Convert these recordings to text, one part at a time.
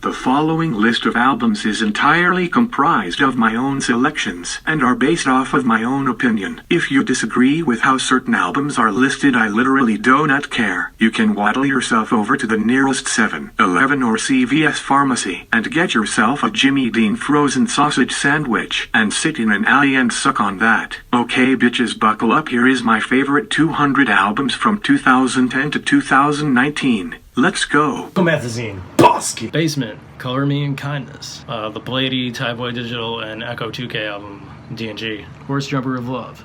The following list of albums is entirely comprised of my own selections and are based off of my own opinion. If you disagree with how certain albums are listed, I literally do not care. You can waddle yourself over to the nearest 7-Eleven or CVS pharmacy and get yourself a Jimmy Dean frozen sausage sandwich and sit in an alley and suck on that. Okay bitches, buckle up. Here is my favorite 200 albums from 2010 to 2019. Let's go. Comethazine, Bosky, Basement, Color Me in Kindness, the Blady, Tyboy Digital, and Echo 2K album, D&G, Horse Jumper of Love,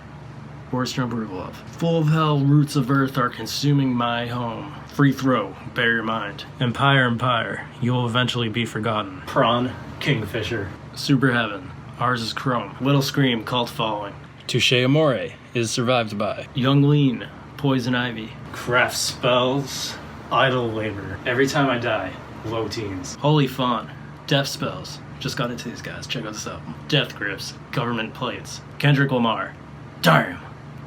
Horse Jumper of Love, Full of Hell, Roots of Earth Are Consuming My Home, Free Throw, Bear Your Mind, Empire, You Will Eventually Be Forgotten, Prawn, Kingfisher, Super Heaven, Ours is Chrome, Little Scream, Cult Following, Touche Amore, Is Survived By, Young Lean, Poison Ivy, Craft Spells, Idle Labor, Every Time I Die, Low Teens, Holy Fawn, Death Spells, just got into these guys, check out this album, Death Grips, Government Plates, Kendrick Lamar, Damn,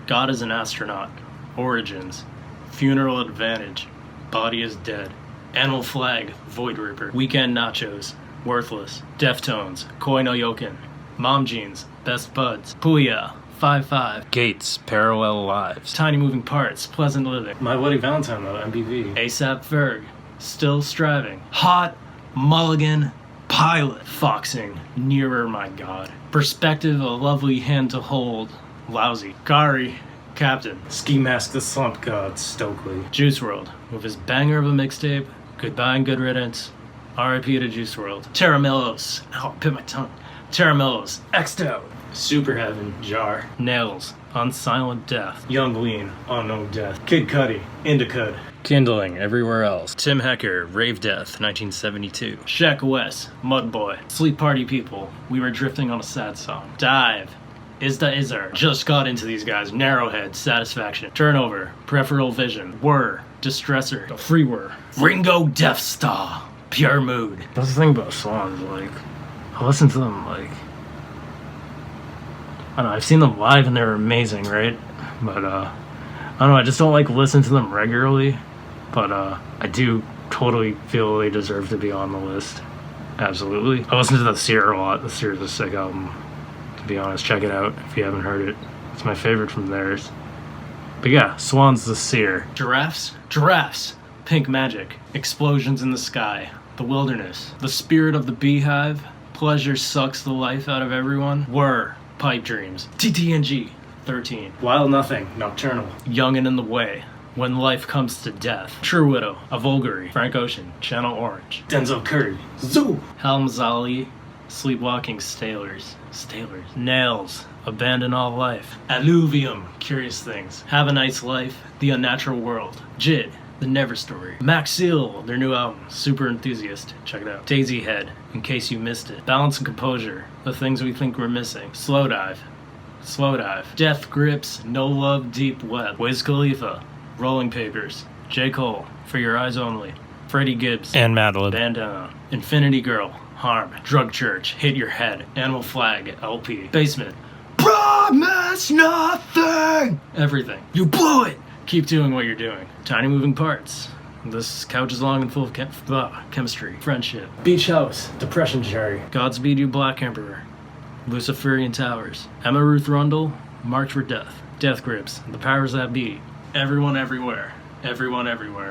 God is an Astronaut, Origins, Funeral Advantage, Body is Dead, Animal Flag, Void Ripper, Weekend Nachos, Worthless, Deftones, Koi no Yokin, Mom Jeans, Best Buds, Puya, 5-5, Gates, Parallel Lives, Tiny Moving Parts, Pleasant Living, My Bloody Valentine though, MBV, ASAP Ferg, Still Striving, Hot, Mulligan, Pilot, Foxing, Nearer My God, Perspective, A Lovely Hand to Hold, Lousy, Kari, Captain, Ski Mask the Slump God, Stokely, Juice WRLD, with his banger of a mixtape, Goodbye and Good Riddance, R.I.P. to Juice WRLD, Terramellos, oh, bit my tongue, Terramellos, X'd Out, Super Heaven, Jar, Nails, On Silent Death, Young Lean, Unknown Death, Kid Cudi, Indicud, Kindling, Everywhere Else, Tim Hecker, Rave Death, 1972, Shaq West, Mudboy, Sleep Party People, We Were Drifting on a Sad Song, Dive, Izda Izzar, just got into these guys, Narrowhead, Satisfaction, Turnover, Peripheral Vision, Whir, Distressor, Free Whir, Ringo Death Star, Pure Mood. That's the thing about songs, like, I listen to them, like, I don't know, I've seen them live and they're amazing, right? But, I don't know, I just don't, like, listen to them regularly. But, I do totally feel they deserve to be on the list. Absolutely. I listen to The Seer a lot. The Seer is a sick album, to be honest. Check it out if you haven't heard it. It's my favorite from theirs. But yeah, Swan's The Seer. Giraffes, Pink Magic, Explosions in the Sky, The Wilderness, The Spirit of the Beehive, Pleasure Sucks the Life Out of Everyone, Whir, Pipe Dreams, TTNG, 13, Wild Nothing, Nocturnal, Young and in the Way, When Life Comes to Death, True Widow, A Vulgary, Frank Ocean, Channel Orange, Denzel Curry, Zoo, Helms Ali, Sleepwalking Stalers, Nails, Abandon All Life, Alluvium, Curious Things, Have a Nice Life, The Unnatural World, Jid, The Never Story, Max Seal, their new album, Super Enthusiast, check it out, Daisy Head, In Case You Missed It, Balance and Composure, The Things We Think We're Missing, Slow Dive, Death Grips, No Love, Deep Web, Wiz Khalifa, Rolling Papers, J. Cole, For Your Eyes Only, Freddie Gibbs, and Madlib, Bandana, Infinity Girl, Harm, Drug Church, Hit Your Head, Animal Flag, LP, Basement, Promise Nothing, Everything, You Blew It, Keep Doing What You're Doing, Tiny Moving Parts, This Couch is Long and Full of Chemistry, Friendship, Beach House, Depression Cherry, Godspeed You Black Emperor, Luciferian Towers, Emma Ruth Rundle, March for Death, Death Grips, The Powers That Be, Everyone Everywhere,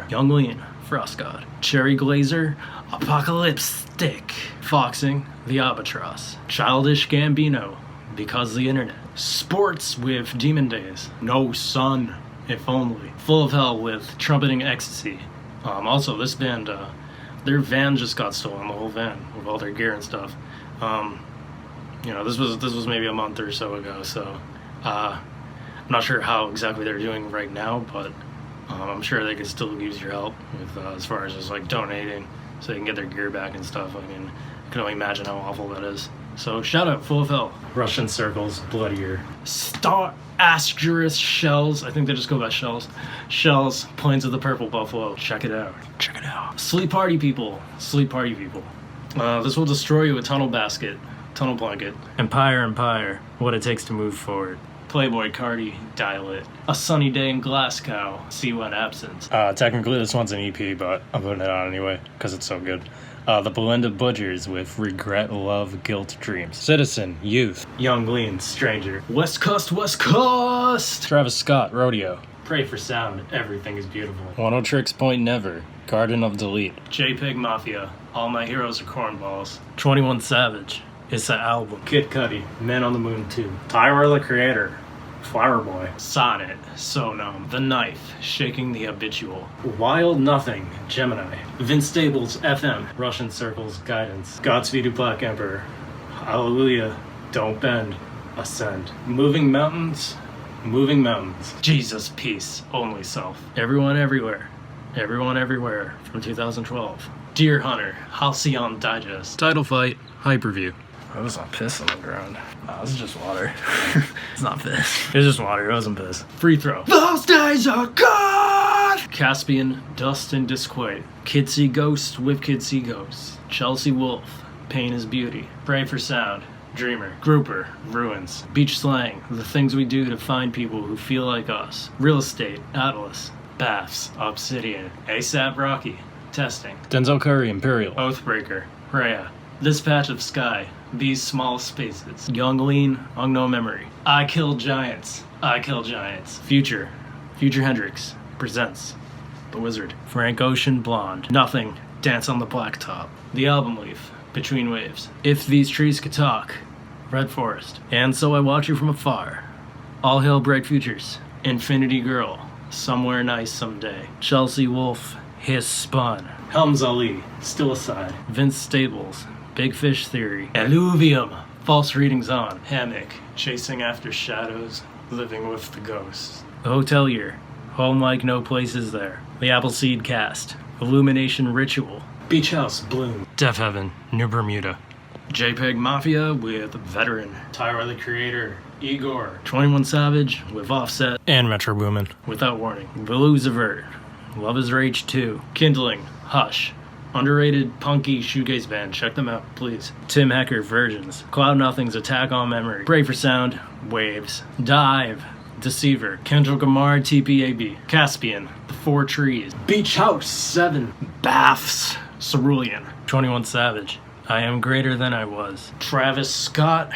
Young Lean, Frost God, Cherry Glazer, Apocalyptic, Foxing, The Albatross, Childish Gambino, Because the Internet, Sports with Demon Days, No Sun, If Only, Full of Hell with Trumpeting Ecstasy. Also, this band, their van just got stolen, the whole van, with all their gear and stuff. You know, this was maybe a month or so ago, so I'm not sure how exactly they're doing right now, but I'm sure they could still use your help with as far as just like donating so they can get their gear back and stuff. I mean, I can only imagine how awful that is. So shout out, Full of Hell. Russian Circles, Bloodier, Star Asterisk Shells, I think they just go by Shells. Shells, Plains of the Purple Buffalo. Check it out. Sleep Party People. This Will Destroy You, A Tunnel Blanket, Empire, What It Takes to Move Forward, Playboy Cardi, Dial It, A Sunny Day in Glasgow, See When Absence. Technically this one's an EP, but I'm putting it on anyway, because it's so good. The Belinda Butchers with Regret, Love, Guilt, Dreams. Citizen, Youth. Young Lean, Stranger. West Coast, West Coast! Travis Scott, Rodeo. Pray for Sound, Everything is Beautiful. One Tricks Point Never, Garden of Delete. JPEG Mafia, All My Heroes Are Cornballs. 21 Savage, It's an Album. Kid Cudi, Men on the Moon 2. Tyler the Creator, Flower Boy. Sonnet, So Numb. The Knife, Shaking the Habitual. Wild Nothing, Gemini. Vince Staples, FM, Russian Circles, Guidance. Godspeed to Black Emperor, Hallelujah, Don't Bend, Ascend. Moving Mountains, Jesus, Peace, Only Self. Everyone Everywhere, from 2012. Deer Hunter, Halcyon Digest. Title Fight, Hyperview. That was not piss on the ground. No, this is just water. It's not piss. It was just water, it wasn't piss. Free throw. Those days are gone! Caspian, Dust and Disquiet. Kid See Ghost with Kid See Ghost. Chelsea Wolf, Pain is Beauty. Pray for Sound, Dreamer. Grouper, Ruins. Beach Slang, The Things We Do to Find People Who Feel Like Us. Real Estate, Atlas. Baths, Obsidian. ASAP Rocky, Testing. Denzel Curry, Imperial. Oathbreaker, Rhea. This Patch of Sky, These Small Spaces. Young Lean, Unknown Memory. I Kill Giants. Future Hendrix presents The Wizard. Frank Ocean, Blonde. Nothing, Dance on the Blacktop. The Album Leaf, Between Waves. If These Trees Could Talk, Red Forest. And So I Watch You From Afar. All Hail Bright Futures. Infinity Girl, Somewhere Nice Someday. Chelsea Wolf, His Spun. Helms Ali, Still Aside. Vince Staples, Big Fish Theory. Alluvium, False Readings On. Hammock, Chasing After Shadows, Living with the Ghosts. The Hotelier, Home Like No Place Is There. The Appleseed Cast, Illumination Ritual. Beach House, Bloom. Deaf Heaven, New Bermuda. JPEG Mafia with Veteran. Tyler the Creator, Igor. 21 Savage with Offset. And Metro Boomin. Without Warning. Veluziver, Love is Rage 2. Kindling, Hush. Underrated punky shoegaze band. Check them out, please. Tim Hecker, Versions. Cloud Nothing's Attack on Memory. Pray for Sound, Waves. Dive, Deceiver. Kendrick Lamar, TPAB. Caspian, The Four Trees. Beach House 7. Baths, Cerulean. 21 Savage, I Am Greater Than I Was. Travis Scott,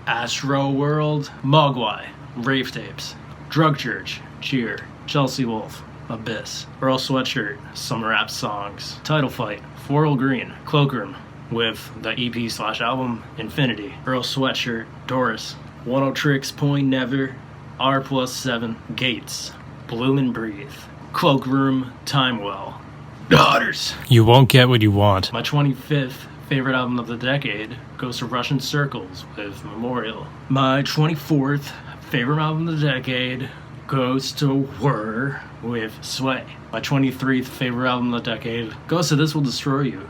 Astro World. Mogwai, Rave Tapes. Drug Church, Cheer. Chelsea Wolf, Abyss. Earl Sweatshirt, Some Rap Songs. Title Fight, Floral Green. Cloakroom with the EP/album Infinity. Earl Sweatshirt, Doris. One Tricks Point Never. R+7. Gates, Bloom and Breathe. Cloakroom, Timewell. Daughters, You Won't Get What You Want. My 25th favorite album of the decade goes to Russian Circles with Memorial. My 24th favorite album of the decade goes to Whir with Sway. My 23rd favorite album of the decade goes to This Will Destroy You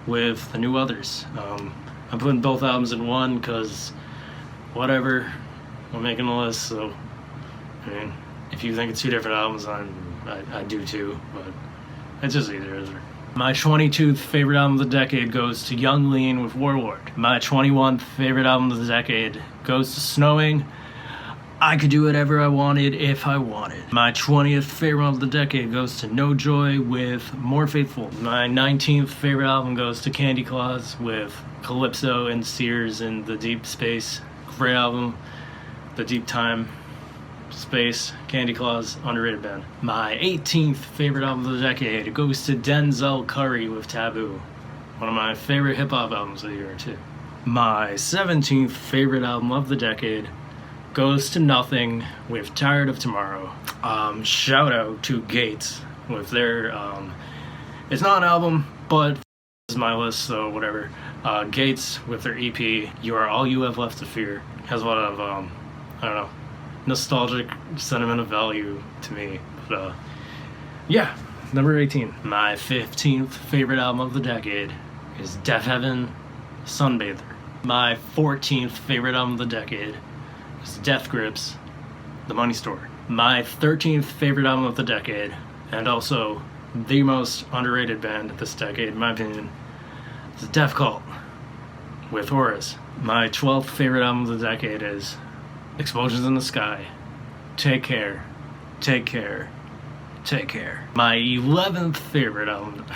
with The New Others. I'm putting both albums in one because whatever, I'm making a list, so I mean, if you think it's two different albums, I do too, but it's just either. My 22nd favorite album of the decade goes to Young Lean with Warlord. My 21st favorite album of the decade goes to Snowing. I Could Do Whatever I Wanted If I Wanted. My 20th favorite album of the decade goes to No Joy with More Faithful. My 19th favorite album goes to Candy Claus with Calypso and Sears in the Deep Space. Great album. The Deep Time Space. Candy Claus, underrated band. My 18th favorite album of the decade goes to Denzel Curry with Taboo. One of my favorite hip-hop albums of the year, too. My 17th favorite album of the decade goes to Nothing with Tired of Tomorrow. Shout out to Gates with their, it's not an album, but this is my list, so whatever. Gates with their EP, You Are All You Have Left to Fear. Has a lot of, I don't know, nostalgic, sentimental value to me. But, yeah, number 18. My 15th favorite album of the decade is Deaf Heaven, Sunbather. My 14th favorite album of the decade is Death Grips, The Money Store. My 13th favorite album of the decade, and also the most underrated band of this decade, in my opinion, is Def Cult with Horus. My 12th favorite album of the decade is Explosions in the Sky, Take Care, Take Care, Take Care. My 11th favorite album,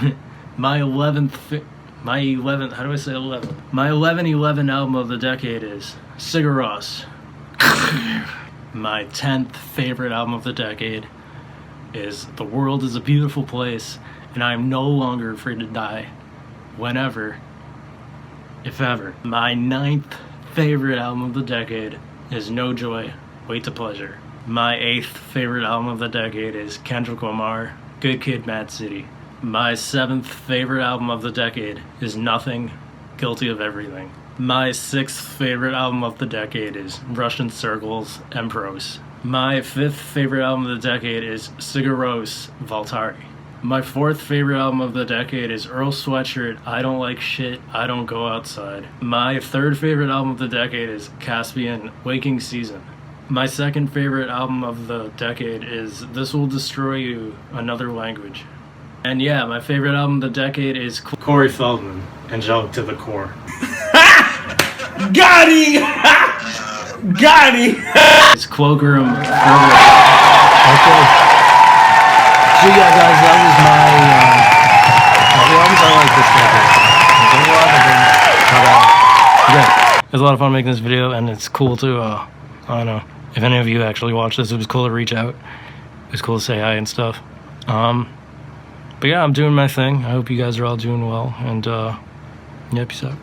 my 11th My 11, how do I say 11? My 11/11 album of the decade is Sigur Rós. My 10th favorite album of the decade is The World is a Beautiful Place, and I am no longer afraid to die. Whenever, if ever. My 9th favorite album of the decade is No Joy, Wait to Pleasure. My 8th favorite album of the decade is Kendrick Lamar, Good Kid, Mad City. My 7th favorite album of the decade is Nothing, Guilty of Everything. My 6th favorite album of the decade is Russian Circles, Empros. My 5th favorite album of the decade is Sigur Rós, Valtari. My 4th favorite album of the decade is Earl Sweatshirt, I Don't Like Shit, I Don't Go Outside. My 3rd favorite album of the decade is Caspian, Waking Season. My 2nd favorite album of the decade is This Will Destroy You, Another Language. And yeah, my favorite album of the decade is Corey Feldman, Angelic to the Core. Got him! Got him! It's Cloakroom. Okay. So yeah, guys, that was my the albums I like this decade. There's a lot of them, but it was a lot of fun making this video, and it's cool to I don't know if any of you actually watched this. It was cool to reach out. It was cool to say hi and stuff. But yeah, I'm doing my thing. I hope you guys are all doing well, and yeah, peace out.